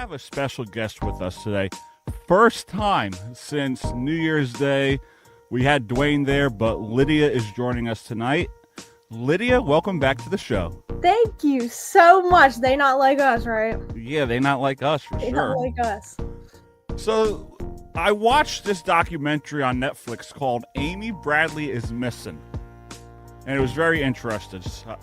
have a special guest with us today. First time since New Year's Day. We had Dwayne there, but Lydia is joining us tonight. Lydia, welcome back to the show. Thank you so much. They not like us, right? Yeah, they not like us for They sure. not like us. So, I watched this documentary on Netflix called Amy Bradley is Missing. And it was very interesting.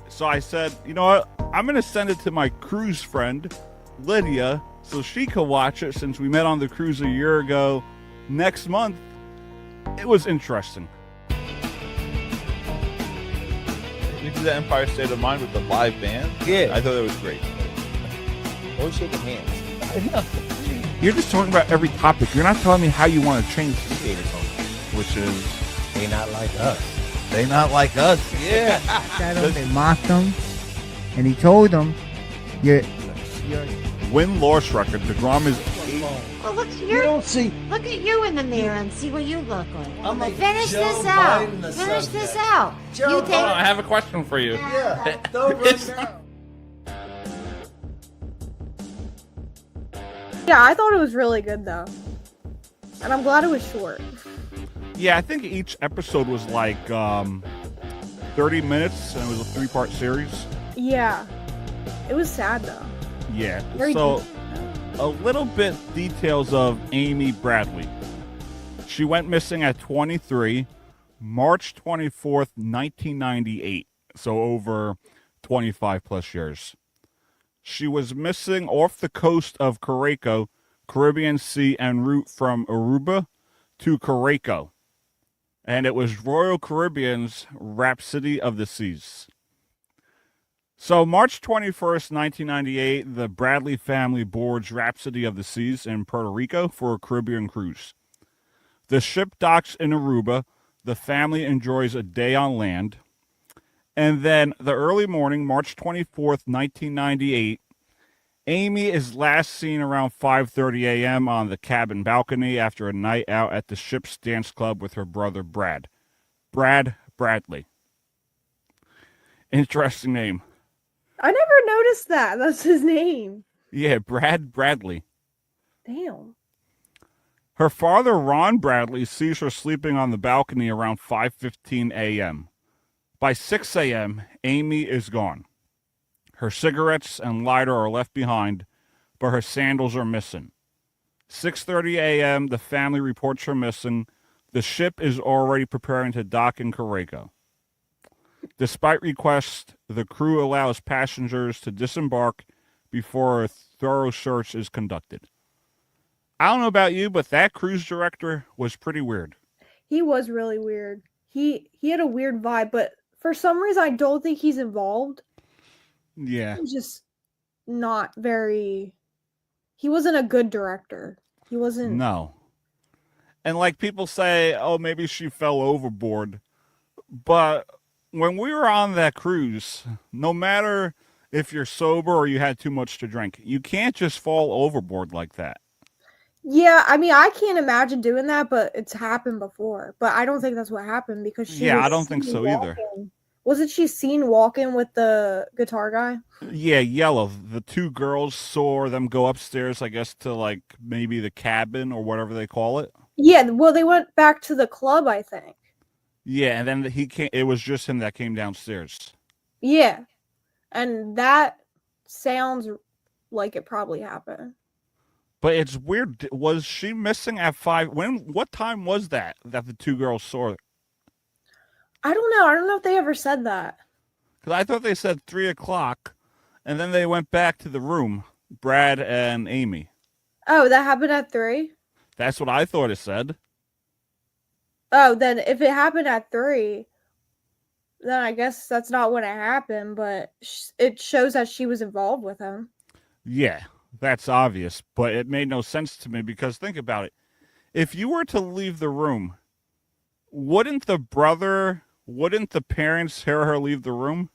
So I said, you know what? I'm going to send it to my cruise friend, Lydia, so she could watch it since we met on the cruise a year ago. Next month, it was interesting. You did the Empire State of Mind with the live band? Yeah. I thought that was great. Always shaking hands. You're just talking about every topic. You're not telling me how you want to change the theater song, which is... They not like us. They not like us. Yeah. They mocked him, and he told them, "You're Win-loss record. The drum is... Well, look, You don't see. look at you in the mirror and see what you look like. I'm like Finish Joe this out. Biden the Finish subject. this out. Joe you Biden. take. I have a question for you. Yeah. Don't run down. Yeah, I thought it was really good though. And I'm glad it was short. Yeah, I think each episode was like 30 minutes, and it was a 3-part series. Yeah. It was sad though. Yeah. Very So, deep. a little bit details of Amy Bradley. She went missing at 23, March 24th, 1998. So over 25 plus years. She was missing off the coast of Curaçao, Caribbean Sea, en route from Aruba to Curaçao. And it was Royal Caribbean's Rhapsody of the Seas. So March 21st, 1998, the Bradley family boards Rhapsody of the Seas in Puerto Rico for a Caribbean cruise. The ship docks in Aruba. The family enjoys a day on land. And then the early morning, March 24th, 1998, Amy is last seen around 5:30 a.m. on the cabin balcony after a night out at the ship's dance club with her brother Brad. Brad Bradley. Interesting name. I never noticed that. That's his name. Yeah, Brad Bradley. Damn. Her father, Ron Bradley, sees her sleeping on the balcony around 5:15 a.m. By 6 a.m., Amy is gone. Her cigarettes and lighter are left behind, but her sandals are missing. 6:30 a.m., the family reports her missing. The ship is already preparing to dock in Curaçao. Despite requests, the crew allows passengers to disembark before a thorough search is conducted. I don't know about you, but that cruise director was pretty weird. He was really weird. He had a weird vibe, but for some reason I don't think he's involved. Yeah. He's just not very. He wasn't a good director. He wasn't. No. And like people say, oh, maybe she fell overboard. But when we were on that cruise, no matter if you're sober or you had too much to drink, you can't just fall overboard like that. Yeah, I mean, I can't imagine doing that, but it's happened before. But I don't think that's what happened because she. Yeah, was I don't think seen so either. walking. Wasn't she seen walking with the guitar guy? Yeah, Yellow. The two girls saw them go upstairs, I guess, to like maybe the cabin or whatever they call it. Yeah, well, they went back to the club, I think. Yeah, and then he came. It was just him that came downstairs. Yeah, and that sounds like it probably happened. But it's weird. Was she missing at 5? What time was that the two girls saw her? I don't know. I don't know if they ever said that. Because I thought they said 3 o'clock, and then they went back to the room, Brad and Amy. Oh, that happened at 3? That's what I thought it said. Oh, then if it happened at 3, then I guess that's not when it happened, but it shows that she was involved with him. Yeah, that's obvious, but it made no sense to me because think about it. If you were to leave the room, wouldn't the parents hear her leave the room?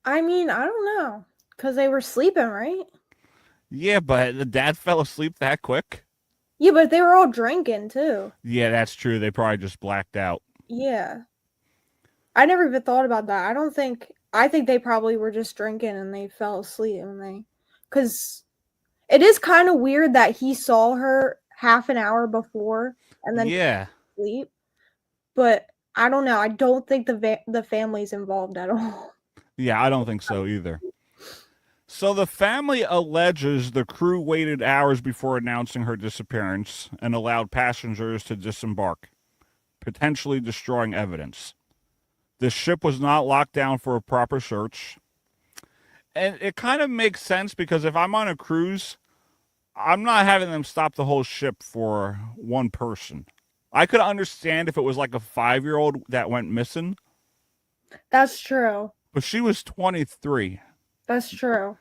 I mean, I don't know. Because they were sleeping, right? Yeah, but the dad fell asleep that quick. Yeah, but they were all drinking, too. Yeah, that's true. They probably just blacked out. Yeah. I never even thought about that. I think they probably were just drinking and they fell asleep and they because it is kind of weird that he saw her half an hour before and then Yeah. sleep. But I don't know. I don't think the family's involved at all. Yeah, I don't think so either. So the family alleges the crew waited hours before announcing her disappearance and allowed passengers to disembark, potentially destroying evidence. The ship was not locked down for a proper search. And it kind of makes sense because if I'm on a cruise, I'm not having them stop the whole ship for one person. I could understand if it was like a 5-year-old that went missing, That's true. but she was 23. That's true.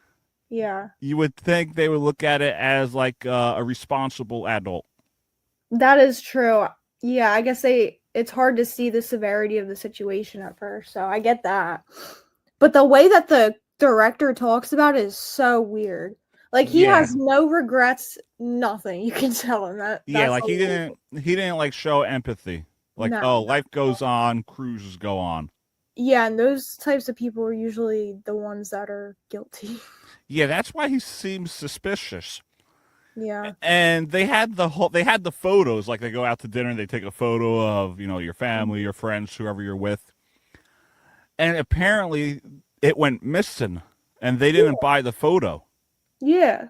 Yeah. You would think they would look at it as like a responsible adult. That is true. Yeah, I guess it's hard to see the severity of the situation at first, so I get that. But the way that the director talks about it is so weird. Like he Yeah. has no regrets, nothing. You can tell him that. Yeah, that's like a he little- didn't like show empathy. Like, No. oh, life goes on, cruises go on. Yeah, and those types of people are usually the ones that are guilty. Yeah, that's why he seems suspicious. Yeah. And they had the photos, like they go out to dinner, they take a photo of, your family, your friends, whoever you're with. And apparently it went missing and they didn't buy the photo. Yeah.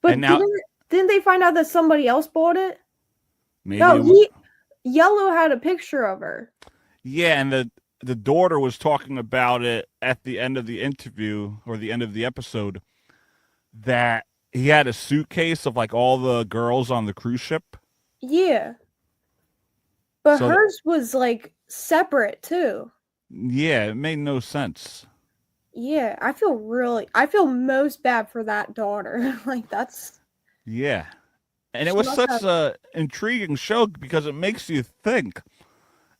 But And now- didn't they find out that somebody else bought it? Maybe No, it wa- Yellow had a picture of her. Yeah, and the daughter was talking about it at the end of the interview or the end of the episode that he had a suitcase of like all the girls on the cruise ship. Yeah. But So- hers was like separate too. Yeah, it made no sense. Yeah, I feel most bad for that daughter. Like that's Yeah. And She it was must such have- a intriguing show because it makes you think.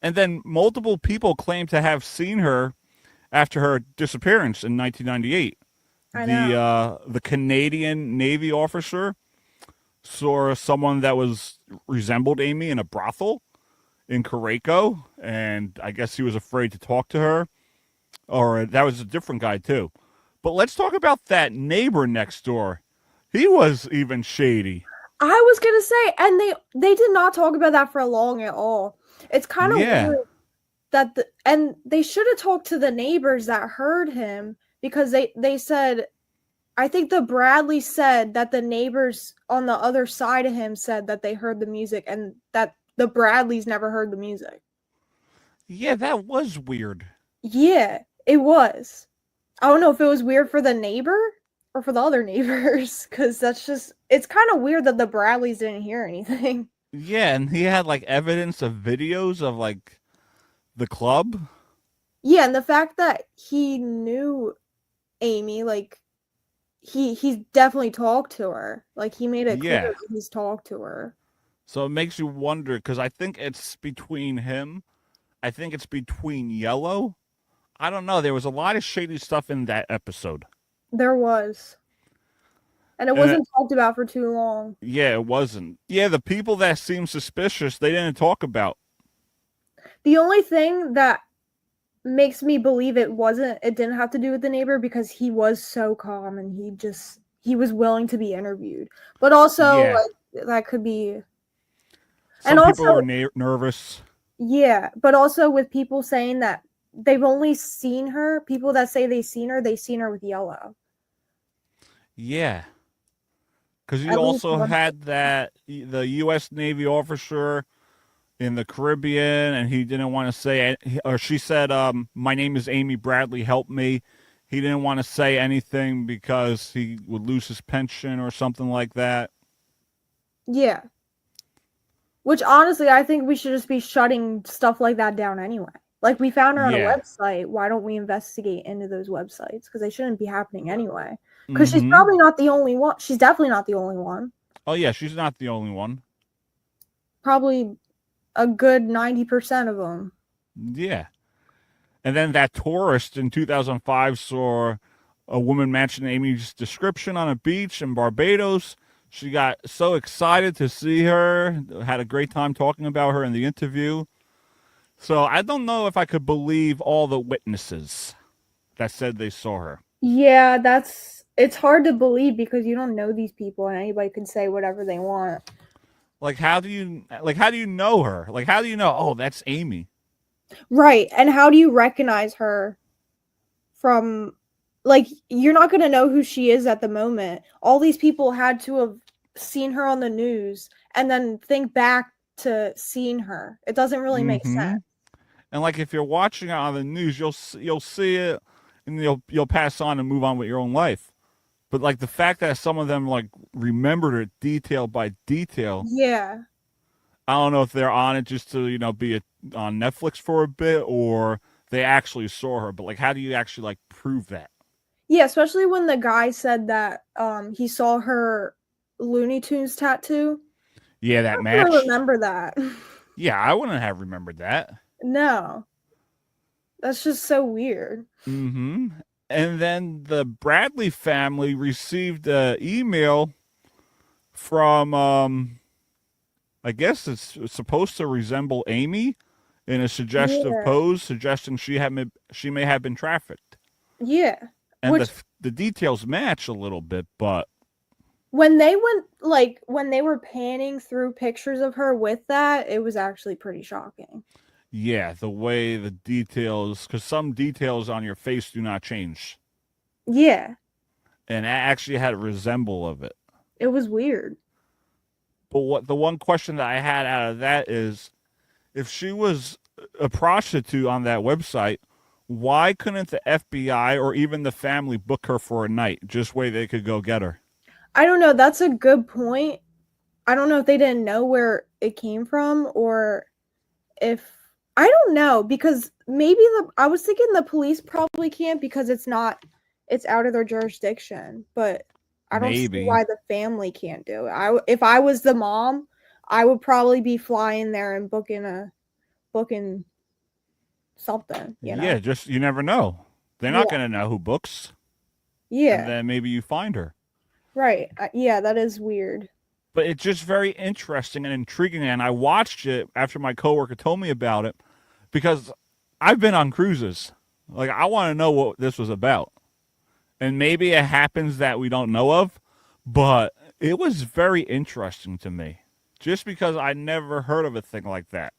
And then multiple people claim to have seen her after her disappearance in 1998. I know. The Canadian Navy officer saw someone that resembled Amy in a brothel in Caraco, and I guess he was afraid to talk to her. Or that was a different guy too. But let's talk about that neighbor next door. He was even shady. I was gonna say, and they did not talk about that for long at all. It's kind of Yeah. weird that and they should have talked to the neighbors that heard him because they said, I think the Bradley said that the neighbors on the other side of him said that they heard the music and that the Bradleys never heard the music. Yeah, that was weird. Yeah, it was. I don't know if it was weird for the neighbor or for the other neighbors because it's kind of weird that the Bradleys didn't hear anything. Yeah, and he had like evidence of videos of like the club. Yeah, and the fact that he knew Amy, like he's definitely talked to her. Like he made it clear Yeah. that he's talked to her. So it makes you wonder because I think it's between him. I think it's between Yellow. I don't know. There was a lot of shady stuff in that episode. There was. And it wasn't talked about for too long. Yeah, it wasn't. Yeah, the people that seemed suspicious, they didn't talk about. The only thing that makes me believe it didn't have to do with the neighbor because he was so calm and he was willing to be interviewed. But also Yeah. like that could be Some And people also- were nervous. yeah, but also with people saying that they've only seen her, people that say they seen her with Yellow. Yeah. Because you At least also one- had the U.S. Navy officer in the Caribbean, and he didn't want to say, or she said, my name is Amy Bradley, help me. He didn't want to say anything because he would lose his pension or something like that. Yeah. Which honestly, I think we should just be shutting stuff like that down anyway. Like we found her on Yeah. a website. Why don't we investigate into those websites? Because they shouldn't be happening anyway. Because she's Mhm. probably not the only one. She's definitely not the only one. Oh, yeah, she's not the only one. Probably a good 90% of them. Yeah. And then that tourist in 2005 saw a woman matching Amy's description on a beach in Barbados. She got so excited to see her, had a great time talking about her in the interview. So I don't know if I could believe all the witnesses that said they saw her. Yeah, that's It's hard to believe because you don't know these people and anybody can say whatever they want. Like, how do you know her? Like, how do you know? Oh, that's Amy. Right. And how do you recognize her from, like, you're not going to know who she is at the moment. All these people had to have seen her on the news and then think back to seeing her. It doesn't really make sense. And like, if you're watching it on the news, you'll see it, and you'll pass on and move on with your own life. But like the fact that some of them like remembered it detail by detail. Yeah. I don't know if they're on it just to be on Netflix for a bit, or they actually saw her. But like, how do you actually like prove that? Yeah, especially when the guy said that he saw her Looney Tunes tattoo. Yeah, that I match. don't remember that. Yeah, I wouldn't have remembered that. No. That's just so weird. Mm-hmm. And then the Bradley family received an email from, I guess it's supposed to resemble Amy in a suggestive pose, suggesting she may have been trafficked. Yeah. And the details match a little bit, but when they were panning through pictures of her with that, it was actually pretty shocking. yeah, the way the details, because some details on your face do not change. Yeah. And it actually had a resemble of it. It was weird. But the one question that I had out of that is, if she was a prostitute on that website, why couldn't the FBI or even the family book her for a night, just way they could go get her? I don't know. That's a good point. I don't know if they didn't know where it came from, or if I don't know, because maybe I was thinking the police probably can't because it's out of their jurisdiction, but I don't see why the family can't do it. If I was the mom, I would probably be flying there and booking something. Yeah, just you never know. They're not going to know who books. Yeah. And then maybe you find her. Right. Yeah, that is weird. But it's just very interesting and intriguing. And I watched it after my coworker told me about it because I've been on cruises. Like, I want to know what this was about. And maybe it happens that we don't know of, but it was very interesting to me just because I never heard of a thing like that.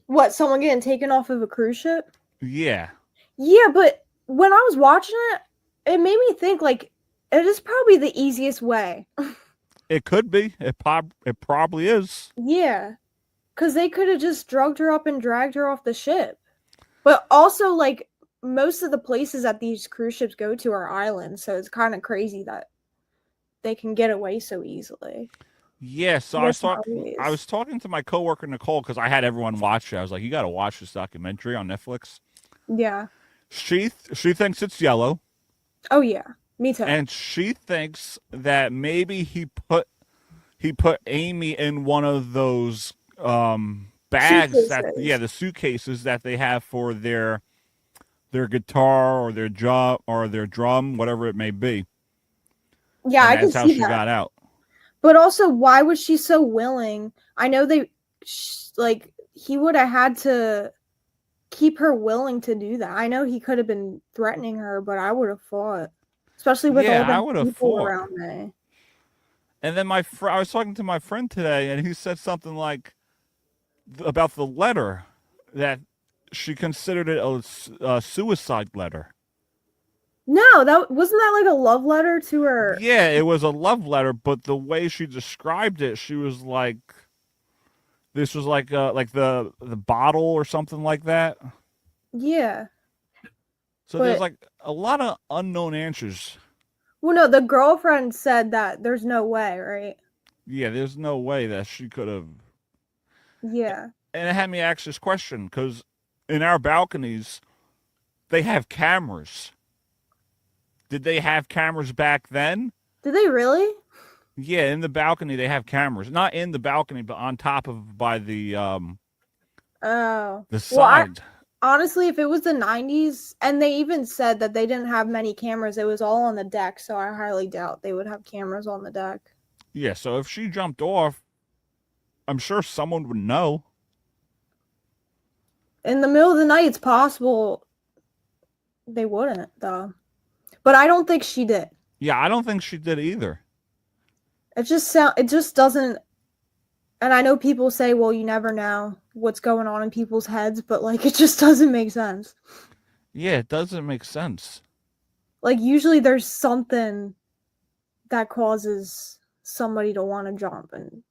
What, someone getting taken off of a cruise ship? Yeah. Yeah, but when I was watching it, it made me think, like, it is probably the easiest way. It could be. It probably is. Yeah. Because they could have just drugged her up and dragged her off the ship. But also, like, most of the places that these cruise ships go to are islands, so it's kind of crazy that they can get away so easily. Yeah, so I was talking to my coworker Nicole because I had everyone watch it. I was like, "You got to watch this documentary on Netflix." Yeah. She thinks it's yellow. Oh yeah, me too. And she thinks that maybe he put Amy in one of those bags the suitcases that they have for their guitar or their drum, whatever it may be. Yeah, and I can see that. That's how she got out. But also, why was she so willing? I know he would have had to keep her willing to do that. I know he could have been threatening her, but I would have fought, especially with all the people around me. And then I was talking to my friend today, and he said something like about the letter that she considered it a suicide letter. No, that wasn't that like a love letter to her. Yeah, it was a love letter, but the way she described it, she was like, this was like the bottle or something like that. Yeah. So there's like a lot of unknown answers. Well, no, the girlfriend said that there's no way, right? Yeah, there's no way that she could have. Yeah. And it had me ask this question because in our balconies, they have cameras. Did they have cameras back then? Did they really? Yeah, in the balcony they have cameras. Not in the balcony, but on top of by the the side. Honestly, if it was the 90s, and they even said that they didn't have many cameras, it was all on the deck, so I highly doubt they would have cameras on the deck. Yeah, so if she jumped off, I'm sure someone would know. In the middle of the night, it's possible they wouldn't, though. But I don't think she did. Yeah, I don't think she did either. It just doesn't. And I know people say, well, you never know what's going on in people's heads, but like it just doesn't make sense. Yeah, it doesn't make sense. Like usually there's something that causes somebody to want to jump, and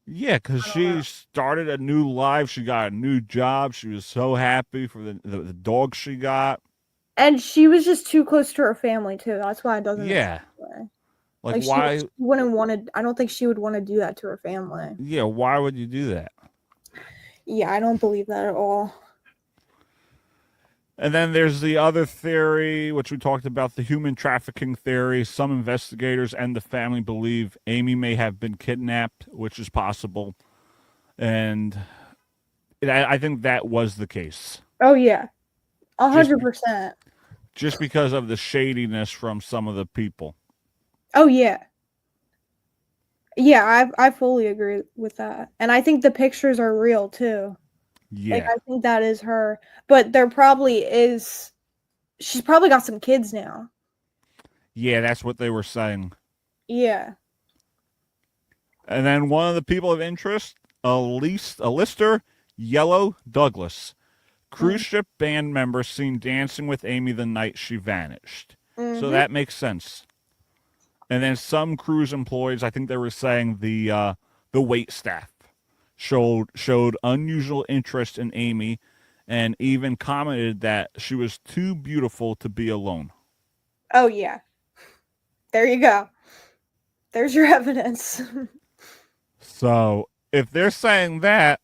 Yeah, because I don't know. she started a new life. She got a new job. She was so happy for the dog she got. And she was just too close to her family too. That's why it doesn't make Yeah. sense. Like, Like why? she wouldn't want to. I don't think she would want to do that to her family. Yeah, why would you do that? Yeah, I don't believe that at all. And then there's the other theory, which we talked about, the human trafficking theory. Some investigators and the family believe Amy may have been kidnapped, which is possible. And I think that was the case. Oh yeah, 100%. Just because of the shadiness from some of the people. Oh yeah. Yeah, I fully agree with that. And I think the pictures are real too. Yeah. Like I think that is her. But there probably is she's probably got some kids now. Yeah, that's what they were saying. Yeah. And then one of the people of interest, Lister Yellow Douglas, cruise ship band member seen dancing with Amy the night she vanished. So that makes sense. And then some cruise employees, I think they were saying the wait staff showed unusual interest in Amy, and even commented that she was too beautiful to be alone. Oh yeah. There you go. There's your evidence. So if they're saying that,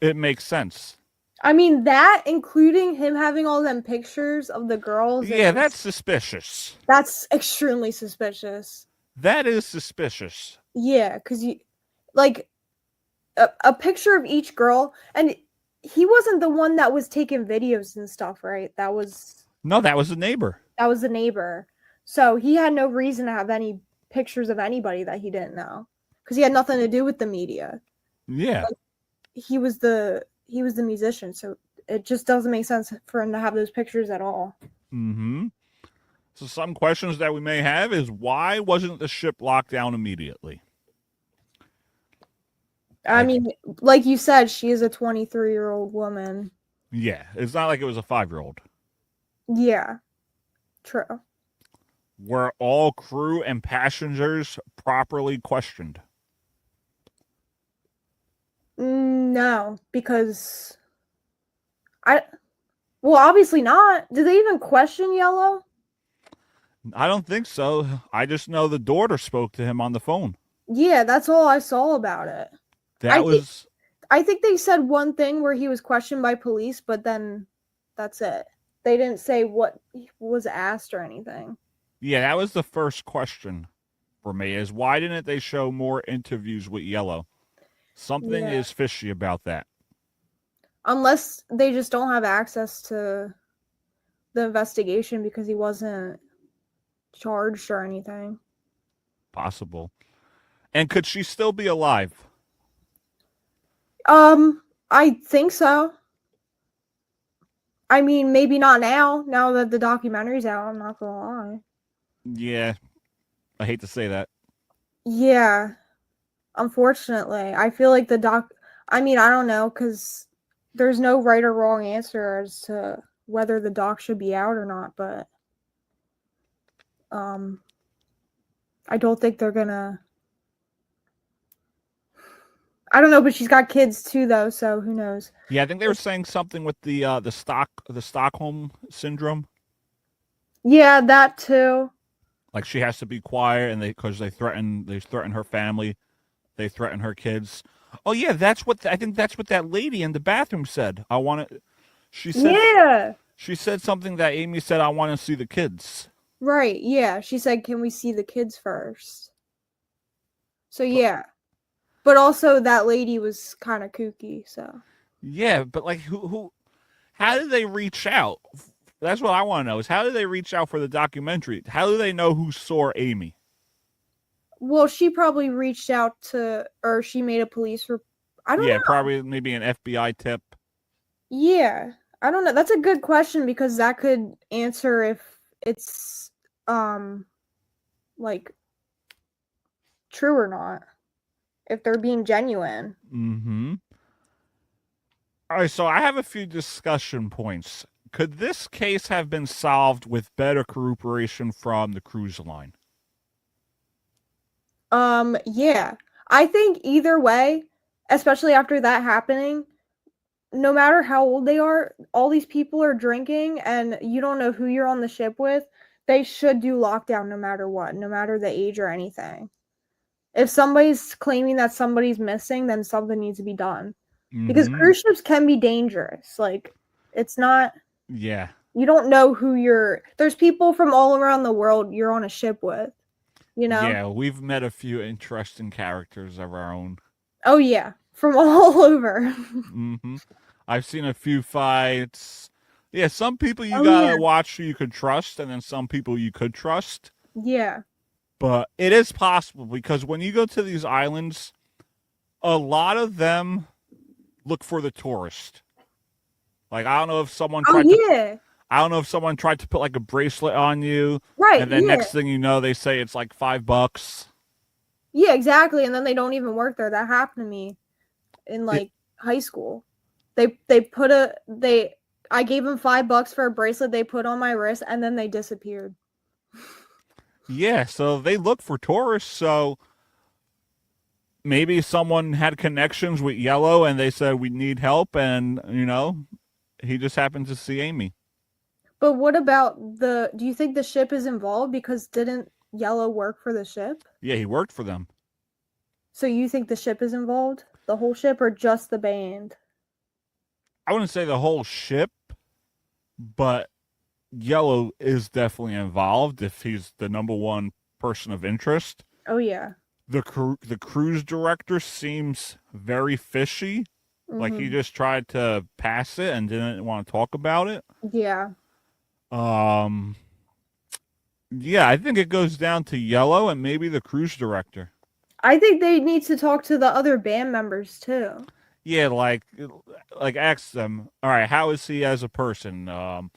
it makes sense. I mean that, including him having all them pictures of the girls. Yeah, that's suspicious. That's extremely suspicious. That is suspicious. Yeah, because you like a picture of each girl, and he wasn't the one that was taking videos and stuff, right? No, that was a neighbor. That was the neighbor. So he had no reason to have any pictures of anybody that he didn't know, because he had nothing to do with the media. Yeah. Like, he was the musician, so it just doesn't make sense for him to have those pictures at all. Mm-hmm. So some questions that we may have is, why wasn't the ship locked down immediately? I mean, like you said, she is a 23-year-old woman. Yeah, it's not like it was a 5-year-old. Yeah, true. Were all crew and passengers properly questioned? No, because well, obviously not. Did they even question Yellow? I don't think so. I just know the daughter spoke to him on the phone. Yeah, that's all I saw about it. I think they said one thing where he was questioned by police, but then that's it. They didn't say what was asked or anything. Yeah, that was the first question for me, is why didn't they show more interviews with Yellow? Something is fishy about that. Unless they just don't have access to the investigation because he wasn't charged or anything. Possible. And could she still be alive? I think so. I mean, maybe not now that the documentary's out, I'm not gonna lie. Yeah. I hate to say that. Yeah. Unfortunately. I feel like I don't know, because there's no right or wrong answer as to whether the doc should be out or not, but I don't think they're gonna. I don't know, but she's got kids too, though, so who knows? Yeah, I think they were saying something with the Stockholm syndrome. Yeah, that too. Like she has to be quiet, and because they threaten her family, they threaten her kids. Oh yeah, I think that's what that lady in the bathroom said. She said. Yeah. She said something that Amy said. I want to see the kids. Right. Yeah. She said, "Can we see the kids first?" So yeah. But also, that lady was kind of kooky, so. Yeah, but like, how did they reach out? That's what I want to know, is how did they reach out for the documentary? How do they know who saw Amy? Well, she probably reached out or she made a police report. I don't know. Yeah, probably maybe an FBI tip. Yeah, I don't know. That's a good question, because that could answer if it's, like true or not, if they're being genuine. Mm-hmm. All right, so I have a few discussion points. Could this case have been solved with better cooperation from the cruise line? Yeah. I think either way, especially after that happening, no matter how old they are, all these people are drinking and you don't know who you're on the ship with. They should do lockdown no matter what, no matter the age or anything. If somebody's claiming that somebody's missing, then something needs to be done. Because Mm-hmm. cruise ships can be dangerous. Like, it's not, Yeah. you don't know who there's people from all around the world you're on a ship with, you know? Yeah, we've met a few interesting characters of our own. Oh, yeah. From all over. Mm-hmm. I've seen a few fights. Yeah, some people you Oh, gotta yeah. watch who you could trust, and then some people you could trust. Yeah. But it is possible because when you go to these islands, a lot of them look for the tourist. Like I don't know if someone Oh, tried to yeah. I don't know if someone tried to put like a bracelet on you, Right. and then yeah. next thing you know, they say it's like $5. Yeah, exactly. And then they don't even work there. That happened to me in like high school. I gave them $5 for a bracelet they put on my wrist and then they disappeared. Yeah, so they look for tourists. So maybe someone had connections with Yellow, and they said we need help, and he just happened to see Amy. But what about do you think the ship is involved? Because didn't Yellow work for the ship? Yeah, he worked for them. So you think the ship is involved? The whole ship or just the band? I wouldn't say the whole ship, but Yellow is definitely involved if he's the number one person of interest. Oh, yeah. The cruise director seems very fishy. Like he just tried to pass it and didn't want to talk about it. Yeah. Yeah, I think it goes down to Yellow and maybe the cruise director. I think they need to talk to the other band members too. Yeah, like ask them, all right, how is he as a person? Or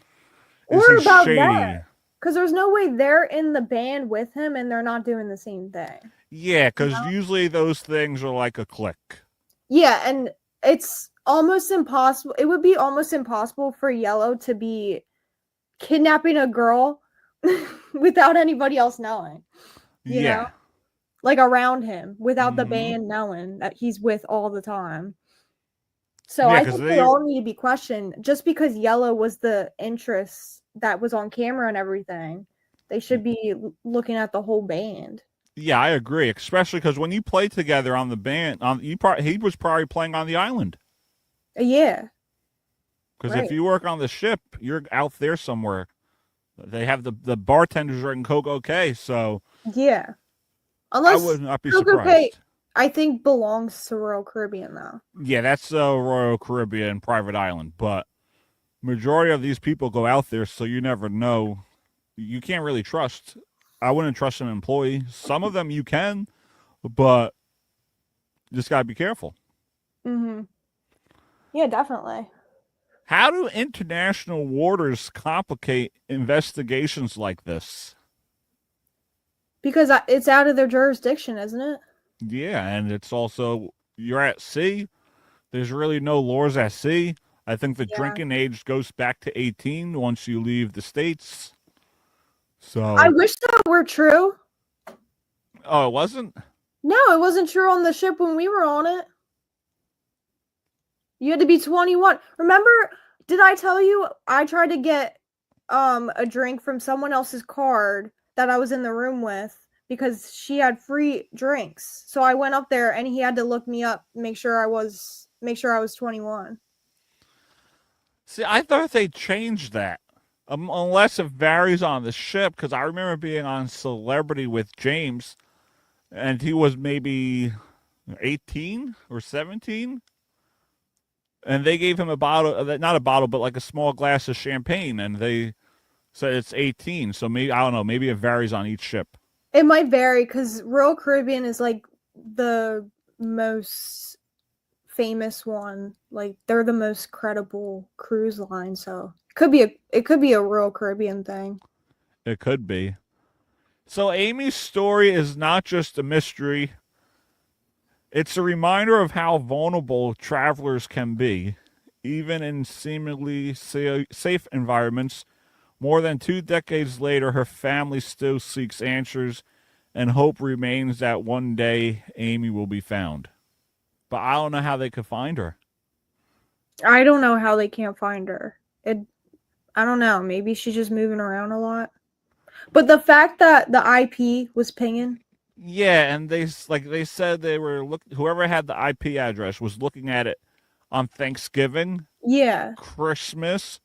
Is he about shady? that. Because there's no way they're in the band with him and they're not doing the same thing. Yeah, because usually those things are like a clique. Yeah, and it's almost impossible. It would be almost impossible for Yellow to be kidnapping a girl without anybody else knowing. You know? Like around him, without the band knowing that he's with all the time. So Yeah, I think they all need to be questioned. Just because Yellow was the interest that was on camera and everything, they should be looking at the whole band. Yeah, I agree. Especially because when you play together on the band, he was probably playing on the island. Yeah. Because if you work on the ship, you're out there somewhere. They have the bartenders drinking Coke, okay? So yeah, unless I would not be Coke surprised. Okay, I think belongs to Royal Caribbean though. Yeah, that's Royal Caribbean private island, but majority of these people go out there, so you never know. You can't really trust. I wouldn't trust an employee. Some of them you can, but you just gotta be careful. Yeah, definitely. How do international waters complicate investigations like this? Because it's out of their jurisdiction, isn't it? Yeah, and it's also, you're at sea. There's really no laws at sea. I think the drinking age goes back to 18 once you leave the States. So I wish that were true. Oh, it wasn't? No, it wasn't true on the ship when we were on it. You had to be 21. Remember, did I tell you I tried to get a drink from someone else's card that I was in the room with because she had free drinks. So I went up there and he had to look me up, make sure I was 21. See, I thought they changed that. Unless it varies on the ship, because I remember being on Celebrity with James, and he was maybe 18 or 17. And they gave him a bottle, not a bottle, but like a small glass of champagne, and they said it's 18. So maybe, I don't know, maybe it varies on each ship. It might vary because Royal Caribbean is like the most famous one. Like they're the most credible cruise line, so it could be a Royal Caribbean thing. It could be. So Amy's story is not just a mystery. It's a reminder of how vulnerable travelers can be, even in seemingly safe environments. More than 2 decades later, her family still seeks answers, and hope remains that one day Amy will be found. But I don't know how they could find her. I don't know how they can't find her. I don't know. Maybe she's just moving around a lot. But the fact that the IP was pinging. Yeah, and they said they were whoever had the IP address was looking at it on Thanksgiving, Yeah. Christmas,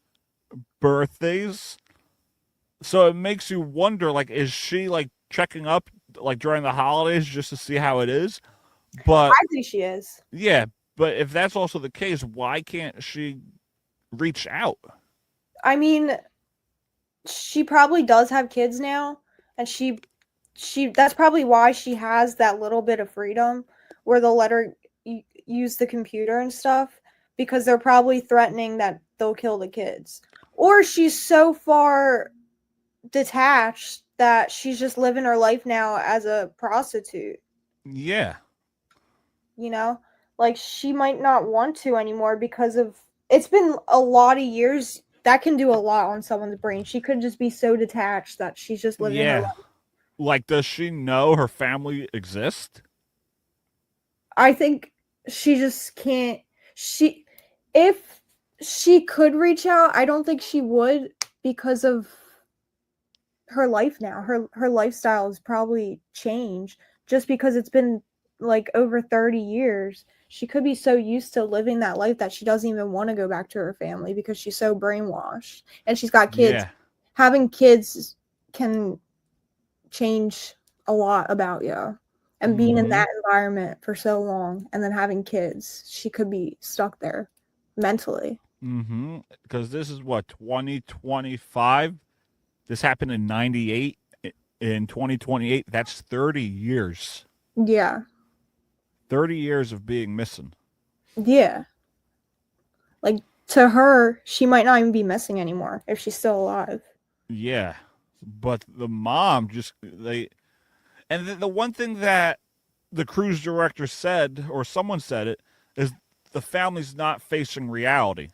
birthdays. So it makes you wonder, like, is she like checking up like during the holidays just to see how it is? But I think she is. yeah, but if that's also the case, why can't she reach out? I mean, she probably does have kids now, and she that's probably why she has that little bit of freedom where they'll let her use the computer and stuff, because they're probably threatening that they'll kill the kids. Or she's so far detached that she's just living her life now as a prostitute. Yeah. You know, like she might not want to anymore because of it's been a lot of years. That can do a lot on someone's brain. She could just be so detached that she's just living her Yeah. life. Like, does she know her family exists? I think she just can't. If she could reach out, I don't think she would, because of her life now. Her lifestyle has probably changed just because it's been like over 30 years. She could be so used to living that life that she doesn't even want to go back to her family because she's so brainwashed. And she's got kids. Yeah. Having kids can change a lot about you. And being in that environment for so long and then having kids, she could be stuck there mentally. Mm-hmm. Because this is what, 2025? This happened in 98. In 2028, that's 30 years. Yeah. 30 years of being missing. Yeah. Like, to her, she might not even be missing anymore if she's still alive. Yeah. But the mom and the one thing that the cruise director said, or someone said it, is the family's not facing reality.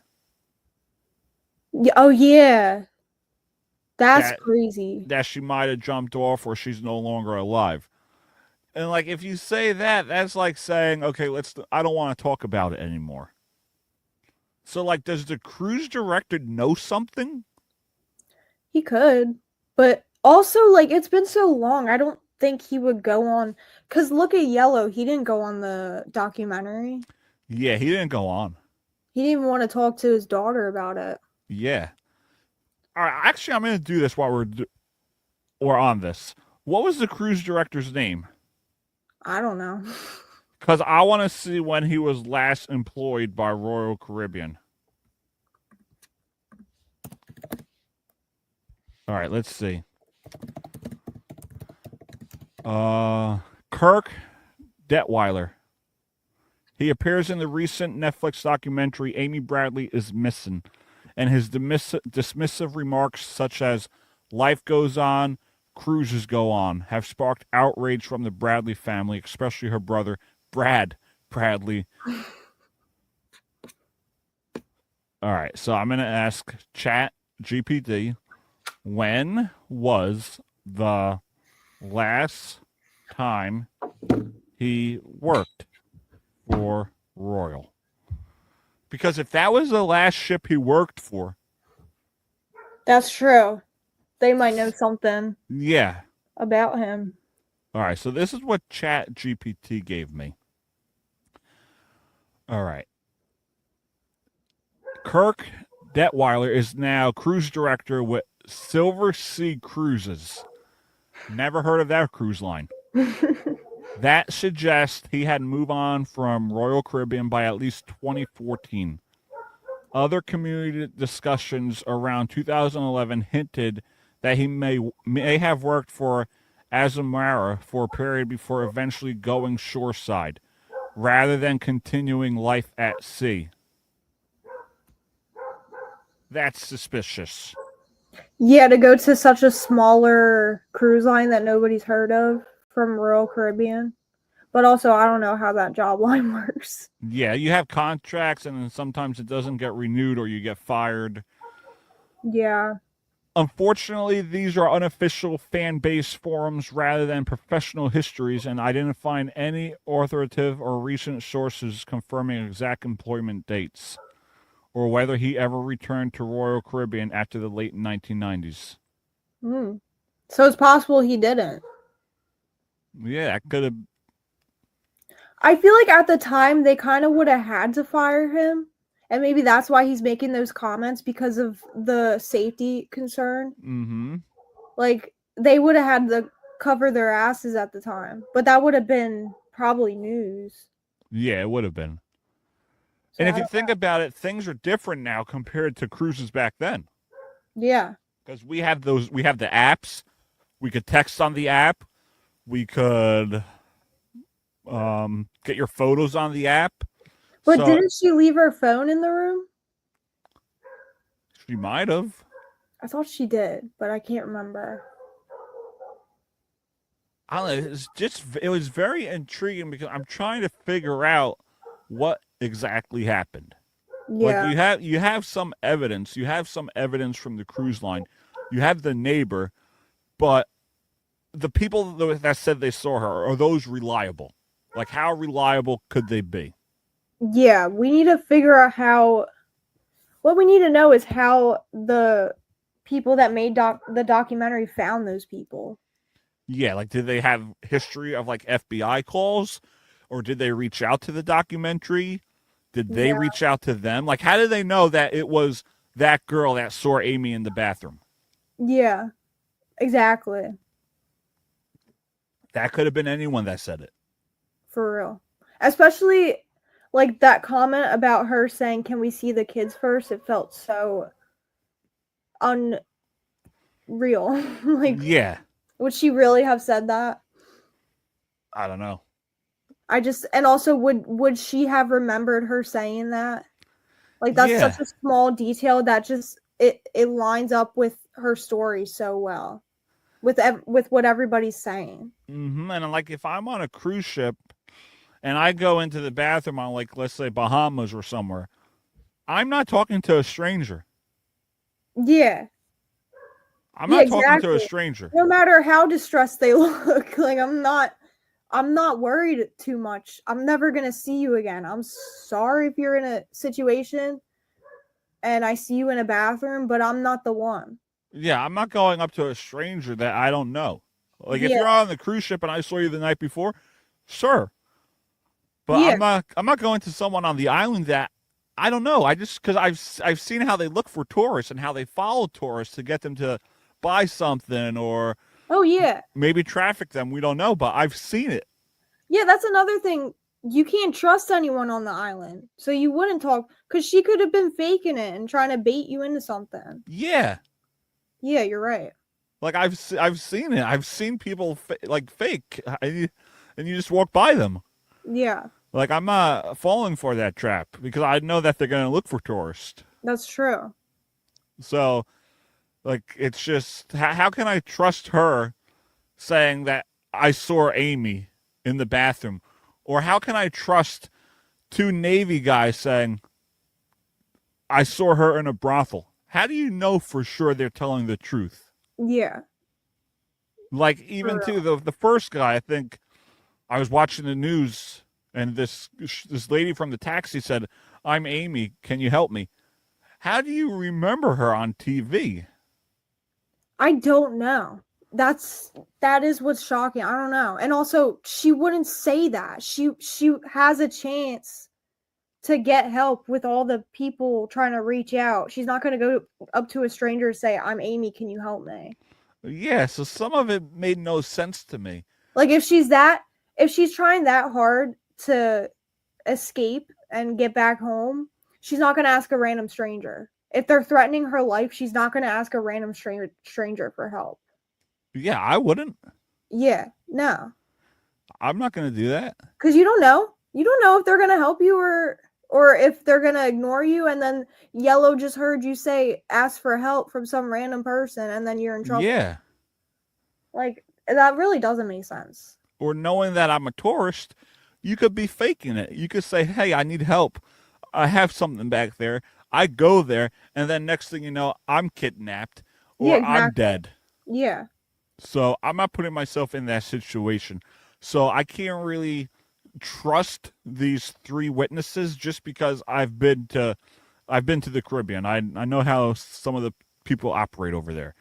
Oh, yeah. That's That- crazy. That she might have jumped off or she's no longer alive. And like, if you say that, that's like saying, okay, I don't want to talk about it anymore. So like, does the cruise director know something? He could. But also, like, it's been so long. I don't think he would go on. Because look at Yellow. He didn't go on the documentary. Yeah, he didn't go on. He didn't even want to talk to his daughter about it. Yeah. All right, actually, I'm going to do this while we're on this. What was the cruise director's name? I don't know. Because I want to see when he was last employed by Royal Caribbean. All right, let's see. Kirk Detweiler. He appears in the recent Netflix documentary Amy Bradley is Missing, and his dismissive remarks such as "life goes on, cruises go on" have sparked outrage from the Bradley family, especially her brother Brad Bradley. All right, so I'm going to ask Chat GPT, when was the last time he worked for Royal? Because if that was the last ship he worked for, That's true. They might know something yeah. about him. All right, so this is what Chat GPT gave me. All right. Kirk Detweiler is now cruise director with Silver Sea Cruises. Never heard of that cruise line. That suggests he had moved on from Royal Caribbean by at least 2014. Other community discussions around 2011 hinted that he may have worked for Azamara for a period before eventually going shoreside, rather than continuing life at sea. That's suspicious. Yeah, to go to such a smaller cruise line that nobody's heard of from Royal Caribbean. But also, I don't know how that job line works. Yeah, you have contracts, and then sometimes it doesn't get renewed or you get fired. Yeah. Unfortunately, these are unofficial fan base forums rather than professional histories, and I didn't find any authoritative or recent sources confirming exact employment dates or whether he ever returned to Royal Caribbean after the late 1990s. So it's possible he didn't. Yeah, that could have. I feel like at the time they kind of would have had to fire him. And maybe that's why he's making those comments, because of the safety concern. Mm-hmm. Like, they would have had to cover their asses at the time. But that would have been probably news. Yeah, it would have been. So And if you think about it, things are different now compared to cruises back then. Yeah. Because we have the apps. We could text on the app. We could get your photos on the app. But So, didn't she leave her phone in the room? she might have. I thought she did, but I can't remember. I don't know. It was very intriguing because I'm trying to figure out what exactly happened. Yeah. Like you have some evidence. You have some evidence from the cruise line. You have the neighbor, but the people that said they saw her, are those reliable? Like, how reliable could they be? Yeah, we need to figure out how. What we need to know is how the people that made the documentary found those people. Yeah, like, did they have history of like FBI calls, or did they reach out to the documentary? Did they reach out to them? Like, how did they know that it was that girl that saw Amy in the bathroom? Yeah, exactly. That could have been anyone that said it. For real. Especially like that comment about her saying, "Can we see the kids first?" It felt so unreal. Like, Yeah, would she really have said that? I don't know. And also, would she have remembered her saying that? Like, that's Yeah. such a small detail that just it lines up with her story so well, with what everybody's saying. Mm-hmm. And like, if I'm on a cruise ship and I go into the bathroom on, like, let's say Bahamas or somewhere, I'm not talking to a stranger. Yeah. I'm not talking to a stranger. No matter how distressed they look, like, I'm not worried too much. I'm never gonna see you again. I'm sorry if you're in a situation and I see you in a bathroom, but I'm not the one. Yeah, I'm not going up to a stranger that I don't know. Like, if you're on the cruise ship and I saw you the night before, sure. But I'm not going to someone on the island that I don't know. Because I've seen how they look for tourists and how they follow tourists to get them to buy something, or maybe traffic them. We don't know, but I've seen it. Yeah, that's another thing. You can't trust anyone on the island. So you wouldn't talk, because she could have been faking it and trying to bait you into something. Yeah. Yeah, you're right. Like, I've seen it. I've seen people fake, and you just walk by them. Yeah. Like, I'm not falling for that trap because I know that they're going to look for tourists. That's true. So, like, it's just, how can I trust her saying that I saw Amy in the bathroom? Or how can I trust two Navy guys saying I saw her in a brothel? How do you know for sure they're telling the truth? Yeah. Like, even too, the first guy, I think I was watching the news, and this lady from the taxi said, "I'm Amy. Can you help me?" How do you remember her on TV? I don't know. That is what's shocking. I don't know. And also, she wouldn't say that. She has a chance to get help with all the people trying to reach out. She's not going to go up to a stranger and say, "I'm Amy, can you help me?" Yeah, so some of it made no sense to me. Like, if she's trying that hard to escape and get back home, she's not going to ask a random stranger. If they're threatening her life, she's not going to ask a random stranger for help. Yeah, I wouldn't. Yeah, no. I'm not going to do that. Because you don't know. You don't know if they're going to help you Or if they're gonna ignore you and then Yellow just heard you say ask for help from some random person and then you're in trouble. Yeah. Like, that really doesn't make sense. Or knowing that I'm a tourist, you could be faking it. You could say, hey, I need help. I have something back there. I go there, and then next thing you know, I'm kidnapped or Yeah, I'm exactly. dead. Yeah. So I'm not putting myself in that situation. So I can't really trust these 3 witnesses just because I've been to the Caribbean. I know how some of the people operate over there.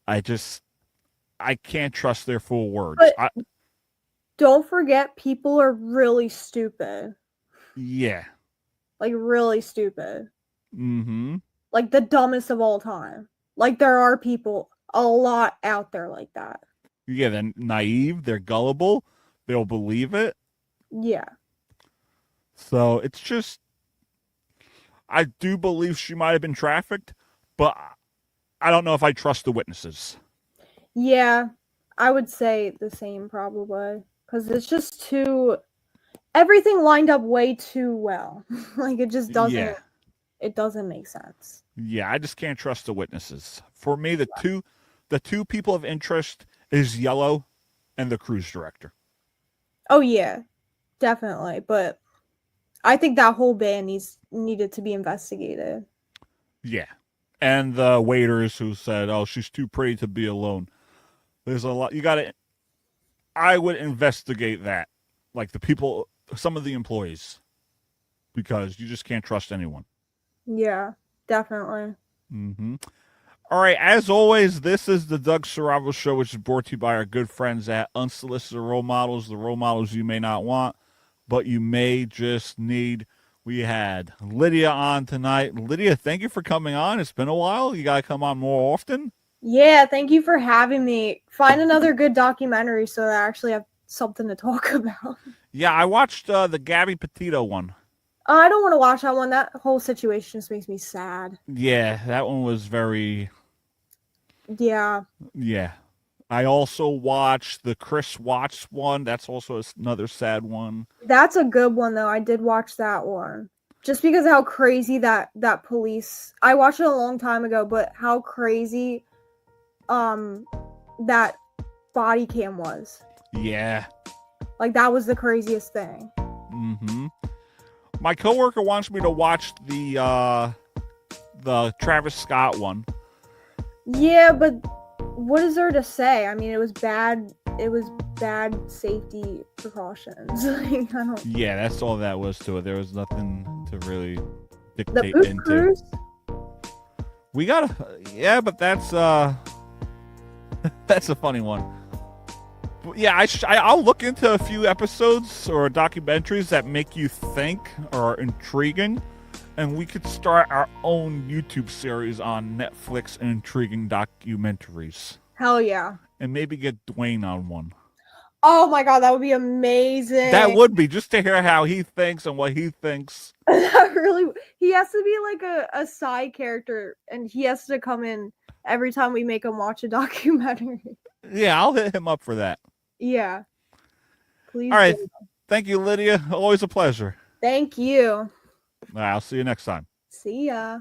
I can't trust their full words. But don't forget, people are really stupid. Yeah. Like, really stupid. Mm-hmm. Like, the dumbest of all time. Like, there are people, a lot out there like that. Yeah, they're naive, they're gullible, they'll believe it. Yeah. So it's just, I do believe she might have been trafficked, but I don't know if I trust the witnesses. Yeah. I would say the same, probably. Because it's just too... Everything lined up way too well. Like, it just doesn't... Yeah. It doesn't make sense. Yeah, I just can't trust the witnesses. For me, the two people of interest is Yellow and the cruise director. Oh, yeah. Definitely. But I think that whole band needed to be investigated. Yeah. And the waiters who said, oh, she's too pretty to be alone. There's a lot. I would investigate that. Like the people, some of the employees. Because you just can't trust anyone. Yeah, definitely. Mm-hmm. All right, as always, this is the Doug Saravo Show, which is brought to you by our good friends at Unsolicited Role Models, the role models you may not want, but you may just need. We had Lydia on tonight. Lydia, thank you for coming on. It's been a while. You got to come on more often. Yeah, thank you for having me. Find another good documentary so that I actually have something to talk about. Yeah, I watched the Gabby Petito one. I don't want to watch that one. That whole situation just makes me sad. Yeah, that one was very... Yeah. Yeah. I also watched the Chris Watts one. That's also another sad one. That's a good one, though. I did watch that one. Just because of how crazy that police... I watched it a long time ago, but how crazy that body cam was. Yeah. Like, that was the craziest thing. Mm-hmm. My coworker wants me to watch the Travis Scott one. Yeah, but what is there to say? I mean, it was bad. It was bad safety precautions. Like, I don't... Yeah, that's all that was to it. There was nothing to really The dictate poop into. cruise? We got yeah, but that's that's a funny one. But yeah, I'll look into a few episodes or documentaries that make you think or are intriguing, and we could start our own YouTube series on Netflix and intriguing documentaries. Hell yeah. And maybe get Dwayne on one. Oh my god, that would be amazing. That would be, just to hear how he thinks and what he thinks. That really... He has to be like a side character, and he has to come in every time we make him watch a documentary. Yeah, I'll hit him up for that. Yeah. Please. All right. do. Thank you, Lydia. Always a pleasure. Thank you. All right, I'll see you next time. See ya.